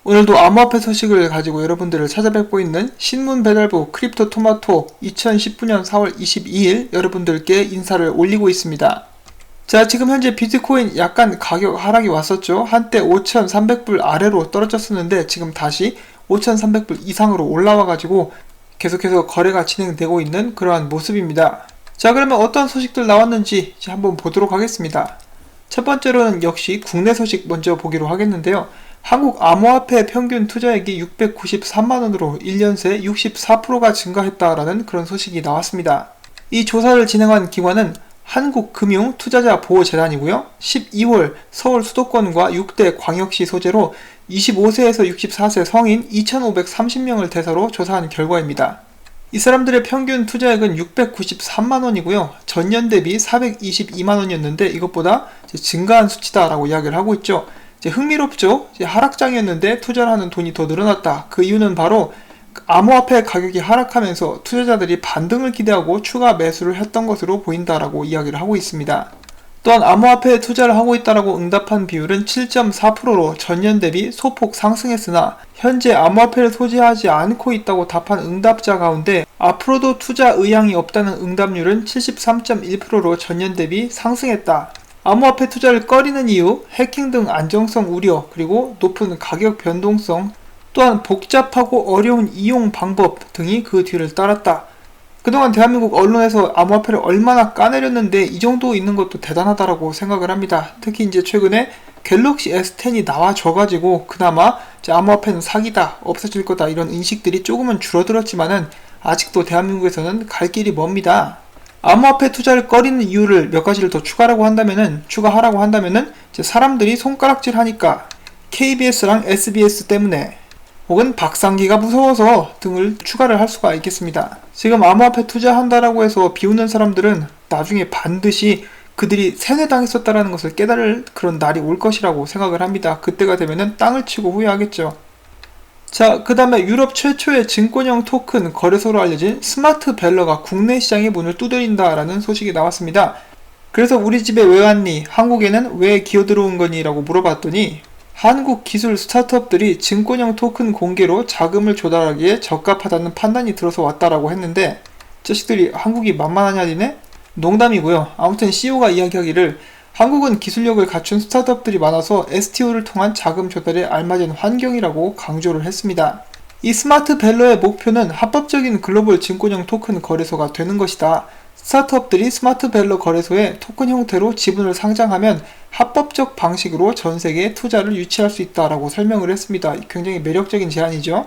오늘도 암호화폐 소식을 가지고 여러분들을 찾아뵙고 있는 신문배달부 크립토토마토 2019년 4월 22일 여러분들께 인사를 올리고 있습니다. 자, 지금 현재 비트코인 약간 가격 하락이 왔었죠. 한때 5,300불 아래로 떨어졌었는데 지금 다시 5,300불 이상으로 올라와가지고 계속해서 거래가 진행되고 있는 그러한 모습입니다. 자, 그러면 어떤 소식들 나왔는지 한번 보도록 하겠습니다. 첫 번째로는 역시 국내 소식 먼저 보기로 하겠는데요. 한국 암호화폐 평균 투자액이 693만원으로 1년 새 64%가 증가했다라는 그런 소식이 나왔습니다. 이 조사를 진행한 기관은 한국금융투자자보호재단이고요. 12월 서울 수도권과 6대 광역시 소재로 25세에서 64세 성인 2,530명을 대상으로 조사한 결과입니다. 이 사람들의 평균 투자액은 693만원이고요. 전년 대비 422만원이었는데 이것보다 증가한 수치다라고 이야기를 하고 있죠. 흥미롭죠? 하락장이었는데 투자를 하는 돈이 더 늘어났다. 그 이유는 바로 암호화폐 가격이 하락하면서 투자자들이 반등을 기대하고 추가 매수를 했던 것으로 보인다라고 이야기를 하고 있습니다. 또한 암호화폐에 투자를 하고 있다라고 응답한 비율은 7.4%로 전년 대비 소폭 상승했으나 현재 암호화폐를 소지하지 않고 있다고 답한 응답자 가운데 앞으로도 투자 의향이 없다는 응답률은 73.1%로 전년 대비 상승했다. 암호화폐 투자를 꺼리는 이유, 해킹 등 안정성 우려, 그리고 높은 가격 변동성, 또한 복잡하고 어려운 이용 방법 등이 그 뒤를 따랐다. 그동안 대한민국 언론에서 암호화폐를 얼마나 까내렸는데 이 정도 있는 것도 대단하다라고 생각을 합니다. 특히 이제 최근에 갤럭시 S10이 나와줘가지고 그나마 암호화폐는 사기다, 없어질 거다 이런 인식들이 조금은 줄어들었지만은 아직도 대한민국에서는 갈 길이 멉니다. 암호화폐 투자를 꺼리는 이유를 몇 가지를 더 추가하라고 한다면은 사람들이 손가락질 하니까 KBS랑 SBS 때문에 혹은 박상기가 무서워서 등을 추가를 할 수가 있겠습니다. 지금 암호화폐 투자한다라고 해서 비웃는 사람들은 나중에 반드시 그들이 세뇌당했었다라는 것을 깨달을 그런 날이 올 것이라고 생각을 합니다. 그때가 되면은 땅을 치고 후회하겠죠. 자, 그 다음에 유럽 최초의 증권형 토큰 거래소로 알려진 스마트밸러가 국내 시장의 문을 두드린다라는 소식이 나왔습니다. 그래서 우리 집에 왜 왔니? 한국에는 왜 기어들어온 거니? 라고 물어봤더니 한국 기술 스타트업들이 증권형 토큰 공개로 자금을 조달하기에 적합하다는 판단이 들어서 왔다라고 했는데 자식들이 한국이 만만하냐 니네? 농담이고요. 아무튼 CEO가 이야기하기를 한국은 기술력을 갖춘 스타트업들이 많아서 STO를 통한 자금 조달에 알맞은 환경이라고 강조를 했습니다. 이 스마트밸러의 목표는 합법적인 글로벌 증권형 토큰 거래소가 되는 것이다. 스타트업들이 스마트밸러 거래소에 토큰 형태로 지분을 상장하면 합법적 방식으로 전 세계에 투자를 유치할 수 있다라고 설명을 했습니다. 굉장히 매력적인 제안이죠.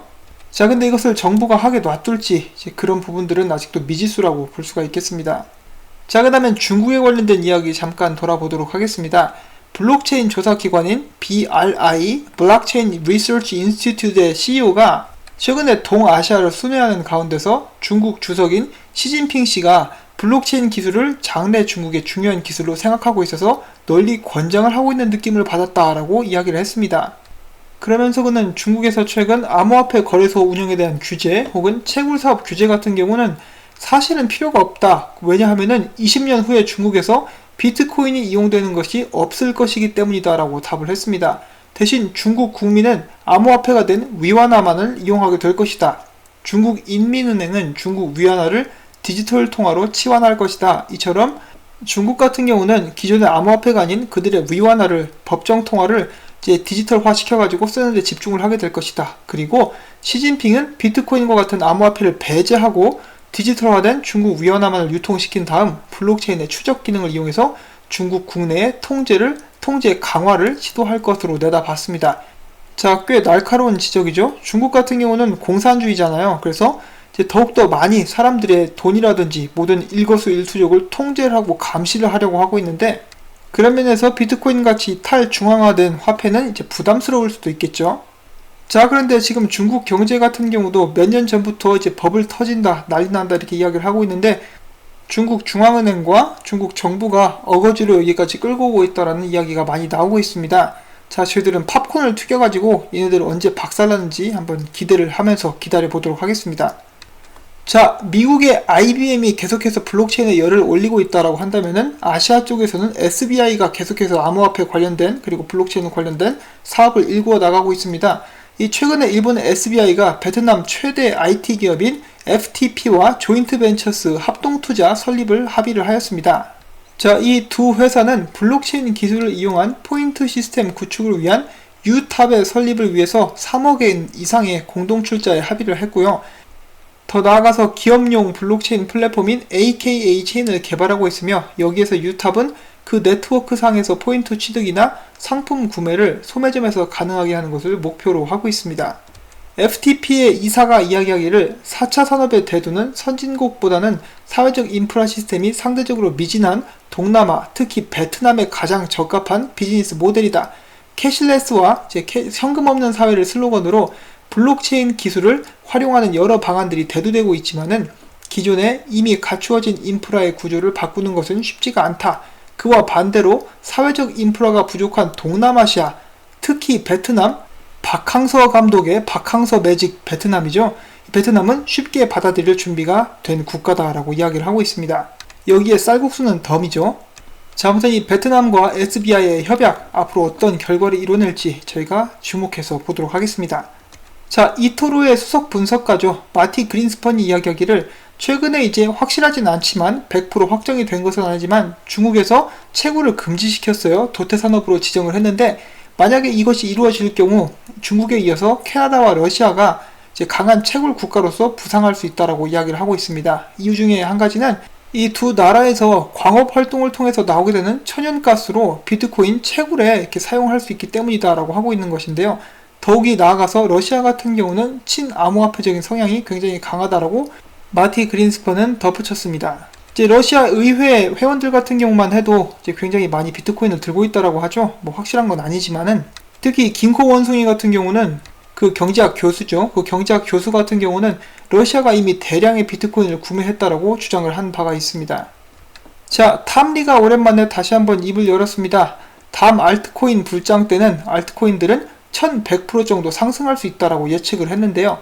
자, 근데 이것을 정부가 하게 놔둘지 그런 부분들은 아직도 미지수라고 볼 수가 있겠습니다. 자, 그 다음엔 중국에 관련된 이야기 잠깐 돌아보도록 하겠습니다. 블록체인 조사기관인 BRI, 블록체인 리서치 인스티튜트의 CEO가 최근에 동아시아를 순회하는 가운데서 중국 주석인 시진핑 씨가 블록체인 기술을 장래 중국의 중요한 기술로 생각하고 있어서 널리 권장을 하고 있는 느낌을 받았다라고 이야기를 했습니다. 그러면서 그는 중국에서 최근 암호화폐 거래소 운영에 대한 규제 혹은 채굴사업 규제 같은 경우는 사실은 필요가 없다. 왜냐하면은 20년 후에 중국에서 비트코인이 이용되는 것이 없을 것이기 때문이다 라고 답을 했습니다. 대신 중국 국민은 암호화폐가 된 위안화만을 이용하게 될 것이다. 중국 인민은행은 중국 위안화를 디지털 통화로 치환할 것이다. 이처럼 중국 같은 경우는 기존의 암호화폐가 아닌 그들의 위안화를 법정 통화를 이제 디지털화 시켜가지고 쓰는데 집중을 하게 될 것이다. 그리고 시진핑은 비트코인과 같은 암호화폐를 배제하고 디지털화된 중국 위안화만을 유통시킨 다음 블록체인의 추적 기능을 이용해서 중국 국내의 통제 강화를 시도할 것으로 내다봤습니다. 자, 꽤 날카로운 지적이죠. 중국 같은 경우는 공산주의잖아요. 그래서 이제 더욱더 많이 사람들의 돈이라든지 모든 일거수일투족을 통제를 하고 감시를 하려고 하고 있는데 그런 면에서 비트코인 같이 탈중앙화된 화폐는 이제 부담스러울 수도 있겠죠. 자, 그런데 지금 중국 경제 같은 경우도 몇 년 전부터 이제 버블 터진다, 난리 난다 이렇게 이야기를 하고 있는데 중국 중앙은행과 중국 정부가 어거지로 여기까지 끌고 오고 있다라는 이야기가 많이 나오고 있습니다. 자, 저희들은 팝콘을 튀겨가지고 얘네들 언제 박살나는지 한번 기대를 하면서 기다려 보도록 하겠습니다. 자, 미국의 IBM이 계속해서 블록체인에 열을 올리고 있다라고 한다면은 아시아 쪽에서는 SBI가 계속해서 암호화폐 관련된 그리고 블록체인 관련된 사업을 일구어 나가고 있습니다. 이 최근에 일본의 SBI가 베트남 최대 IT 기업인 FTP와 조인트 벤처스 합동투자 설립을 합의를 하였습니다. 자, 이 두 회사는 블록체인 기술을 이용한 포인트 시스템 구축을 위한 유탑의 설립을 위해서 3억 엔 이상의 공동 출자에 합의를 했고요. 더 나아가서 기업용 블록체인 플랫폼인 AKA 체인을 개발하고 있으며, 여기에서 유탑은 그 네트워크 상에서 포인트 취득이나 상품 구매를 소매점에서 가능하게 하는 것을 목표로 하고 있습니다. FTP의 이사가 이야기하기를 4차 산업의 대두는 선진국보다는 사회적 인프라 시스템이 상대적으로 미진한 동남아, 특히 베트남에 가장 적합한 비즈니스 모델이다. 캐시레스와 현금 없는 사회를 슬로건으로 블록체인 기술을 활용하는 여러 방안들이 대두되고 있지만은 기존에 이미 갖추어진 인프라의 구조를 바꾸는 것은 쉽지가 않다. 그와 반대로 사회적 인프라가 부족한 동남아시아, 특히 베트남, 박항서 감독의 박항서 매직 베트남이죠. 베트남은 쉽게 받아들일 준비가 된 국가다라고 이야기를 하고 있습니다. 여기에 쌀국수는 덤이죠. 자, 아무튼 이 베트남과 SBI의 협약, 앞으로 어떤 결과를 이뤄낼지 저희가 주목해서 보도록 하겠습니다. 자, 이토르의 수석 분석가죠. 마티 그린스펀이 이야기하기를 최근에 이제 확실하진 않지만 100% 확정이 된 것은 아니지만 중국에서 채굴을 금지시켰어요. 도태산업으로 지정을 했는데, 만약에 이것이 이루어질 경우 중국에 이어서 캐나다와 러시아가 이제 강한 채굴 국가로서 부상할 수 있다라고 이야기를 하고 있습니다. 이유 중에 한 가지는 이 두 나라에서 광업 활동을 통해서 나오게 되는 천연가스로 비트코인 채굴에 이렇게 사용할 수 있기 때문이다라고 하고 있는 것인데요. 더욱이 나아가서 러시아 같은 경우는 친암호화폐적인 성향이 굉장히 강하다라고 마티 그린스펀은 덧붙였습니다. 이제 러시아 의회 회원들 같은 경우만 해도 이제 굉장히 많이 비트코인을 들고 있다라고 하죠. 뭐 확실한 건 아니지만은, 특히 김코 원숭이 같은 경우는 그 경제학 교수죠. 그 경제학 교수 같은 경우는 러시아가 이미 대량의 비트코인을 구매했다라고 주장을 한 바가 있습니다. 자, 탐리가 오랜만에 다시 한번 입을 열었습니다. 다음 알트코인 불장 때는 알트코인들은 1100% 정도 상승할 수 있다라고 예측을 했는데요.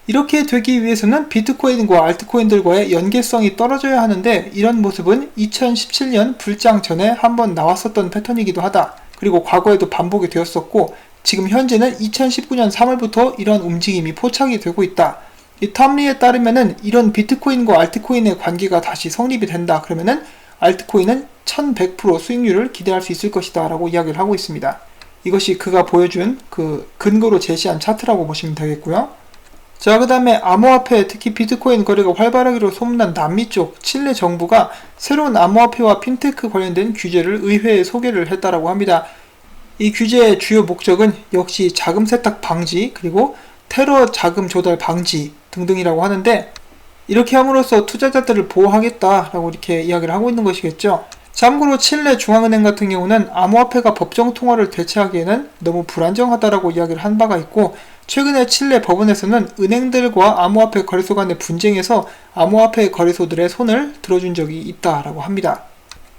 이렇게 되기 위해서는 비트코인과 알트코인들과의 연계성이 떨어져야 하는데, 이런 모습은 2017년 불장 전에 한번 나왔었던 패턴이기도 하다. 그리고 과거에도 반복이 되었었고, 지금 현재는 2019년 3월부터 이런 움직임이 포착이 되고 있다. 이 탐리에 따르면은 이런 비트코인과 알트코인의 관계가 다시 성립이 된다. 그러면은 알트코인은 1100% 수익률을 기대할 수 있을 것이다 라고 이야기를 하고 있습니다. 이것이 그가 보여준 그 근거로 제시한 차트라고 보시면 되겠고요. 자, 그 다음에 암호화폐, 특히 비트코인 거래가 활발하기로 소문난 남미 쪽 칠레 정부가 새로운 암호화폐와 핀테크 관련된 규제를 의회에 소개를 했다라고 합니다. 이 규제의 주요 목적은 역시 자금 세탁 방지, 그리고 테러 자금 조달 방지 등등이라고 하는데, 이렇게 함으로써 투자자들을 보호하겠다라고 이렇게 이야기를 하고 있는 것이겠죠. 참고로 칠레 중앙은행 같은 경우는 암호화폐가 법정 통화를 대체하기에는 너무 불안정하다라고 이야기를 한 바가 있고, 최근에 칠레 법원에서는 은행들과 암호화폐 거래소 간의 분쟁에서 암호화폐 거래소들의 손을 들어준 적이 있다라고 합니다.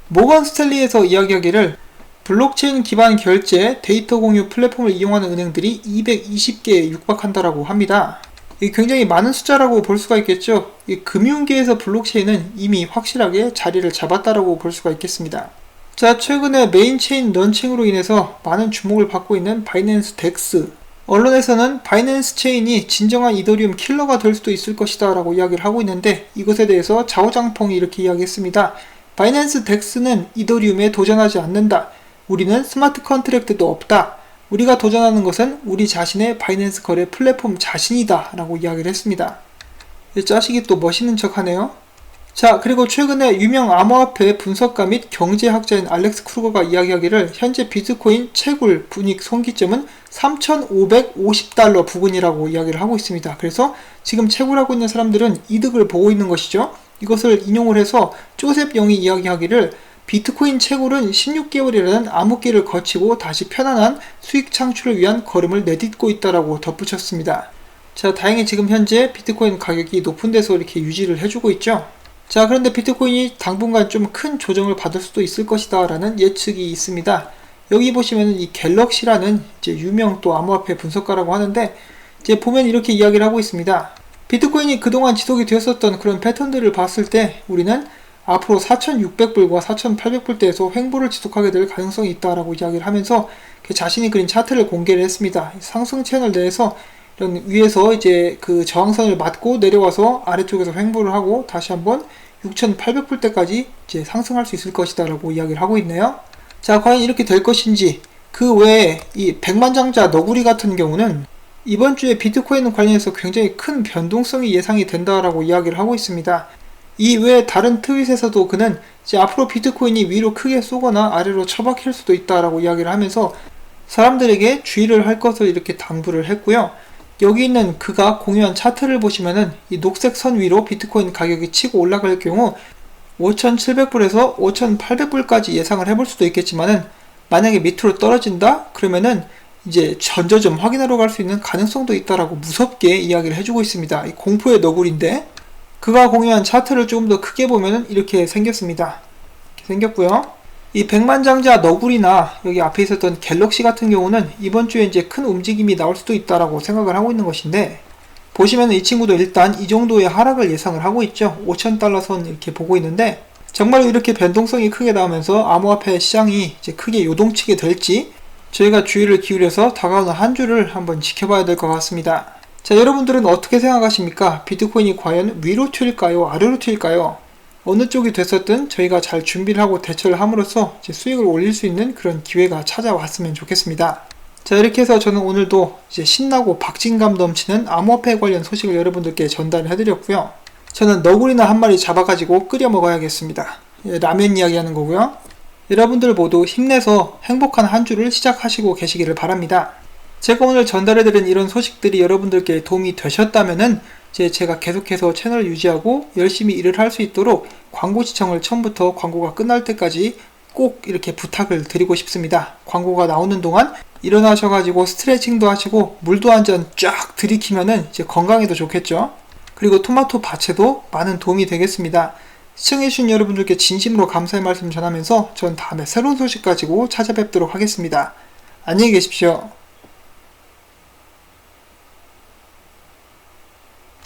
모건 스탠리에서 이야기하기를 블록체인 기반 결제, 데이터 공유 플랫폼을 이용하는 은행들이 220개에 육박한다라고 합니다. 이게 굉장히 많은 숫자라고 볼 수가 있겠죠. 이 금융계에서 블록체인은 이미 확실하게 자리를 잡았다라고 볼 수가 있겠습니다. 자, 최근에 메인체인 런칭으로 인해서 많은 주목을 받고 있는 바이낸스 덱스. 언론에서는 바이낸스 체인이 진정한 이더리움 킬러가 될 수도 있을 것이다 라고 이야기를 하고 있는데, 이것에 대해서 자오장펑이 이렇게 이야기했습니다. 바이낸스 덱스는 이더리움에 도전하지 않는다. 우리는 스마트 컨트랙트도 없다. 우리가 도전하는 것은 우리 자신의 바이낸스 거래 플랫폼 자신이다 라고 이야기를 했습니다. 이 자식이 또 멋있는 척 하네요. 자, 그리고 최근에 유명 암호화폐 분석가 및 경제학자인 알렉스 크루거가 이야기하기를 현재 비트코인 채굴 분익 손기점은 3,550달러 부근이라고 이야기를 하고 있습니다. 그래서 지금 채굴하고 있는 사람들은 이득을 보고 있는 것이죠. 이것을 인용을 해서 조셉 영이 이야기하기를 비트코인 채굴은 16개월이라는 암흑기를 거치고 다시 편안한 수익 창출을 위한 걸음을 내딛고 있다라고 덧붙였습니다. 자, 다행히 지금 현재 비트코인 가격이 높은 데서 이렇게 유지를 해주고 있죠. 자, 그런데 비트코인이 당분간 좀 큰 조정을 받을 수도 있을 것이다 라는 예측이 있습니다. 여기 보시면은 이 갤럭시라는 이제 유명 또 암호화폐 분석가라고 하는데, 이제 보면 이렇게 이야기를 하고 있습니다. 비트코인이 그동안 지속이 되었었던 그런 패턴들을 봤을 때 우리는 앞으로 4,600불과 4,800불대에서 횡보를 지속하게 될 가능성이 있다라고 이야기를 하면서 자신이 그린 차트를 공개를 했습니다. 상승 채널 내에서 이런 위에서 이제 그 저항선을 맞고 내려와서 아래쪽에서 횡보를 하고 다시 한번 6,800불대까지 이제 상승할 수 있을 것이다 라고 이야기를 하고 있네요. 자, 과연 이렇게 될 것인지. 그 외에 이 백만장자 너구리 같은 경우는 이번 주에 비트코인 관련해서 굉장히 큰 변동성이 예상이 된다라고 이야기를 하고 있습니다. 이 외에 다른 트윗에서도 그는 이제 앞으로 비트코인이 위로 크게 쏘거나 아래로 처박힐 수도 있다라고 이야기를 하면서 사람들에게 주의를 할 것을 이렇게 당부를 했고요. 여기 있는 그가 공유한 차트를 보시면은 이 녹색 선 위로 비트코인 가격이 치고 올라갈 경우 5,700불에서 5,800불까지 예상을 해볼 수도 있겠지만은 만약에 밑으로 떨어진다? 그러면은 이제 전저점 확인하러 갈 수 있는 가능성도 있다라고 무섭게 이야기를 해주고 있습니다. 이 공포의 너구리인데 그가 공유한 차트를 조금 더 크게 보면은 이렇게 생겼습니다. 이렇게 생겼고요. 이 백만장자 너구리나 여기 앞에 있었던 갤럭시 같은 경우는 이번 주에 이제 큰 움직임이 나올 수도 있다라고 생각을 하고 있는 것인데 보시면 이 친구도 일단 이 정도의 하락을 예상을 하고 있죠. 5,000달러 선 이렇게 보고 있는데 정말로 이렇게 변동성이 크게 나오면서 암호화폐 시장이 이제 크게 요동치게 될지 저희가 주의를 기울여서 다가오는 한 주를 한번 지켜봐야 될 것 같습니다. 자, 여러분들은 어떻게 생각하십니까? 비트코인이 과연 위로 튈까요? 아래로 튈까요? 어느 쪽이 됐었든 저희가 잘 준비를 하고 대처를 함으로써 이제 수익을 올릴 수 있는 그런 기회가 찾아왔으면 좋겠습니다. 자, 이렇게 해서 저는 오늘도 이제 신나고 박진감 넘치는 암호화폐 관련 소식을 여러분들께 전달을 해드렸고요. 저는 너구리나 한 마리 잡아가지고 끓여 먹어야겠습니다. 라면 이야기 하는 거고요. 여러분들 모두 힘내서 행복한 한 주를 시작하시고 계시기를 바랍니다. 제가 오늘 전달해드린 이런 소식들이 여러분들께 도움이 되셨다면은 제가 계속해서 채널을 유지하고 열심히 일을 할 수 있도록 광고 시청을 처음부터 광고가 끝날 때까지 꼭 이렇게 부탁을 드리고 싶습니다. 광고가 나오는 동안 일어나셔가지고 스트레칭도 하시고 물도 한 잔 쫙 들이키면은 이제 건강에도 좋겠죠. 그리고 토마토 밭에도 많은 도움이 되겠습니다. 시청해주신 여러분들께 진심으로 감사의 말씀 전하면서 전 다음에 새로운 소식 가지고 찾아뵙도록 하겠습니다. 안녕히 계십시오.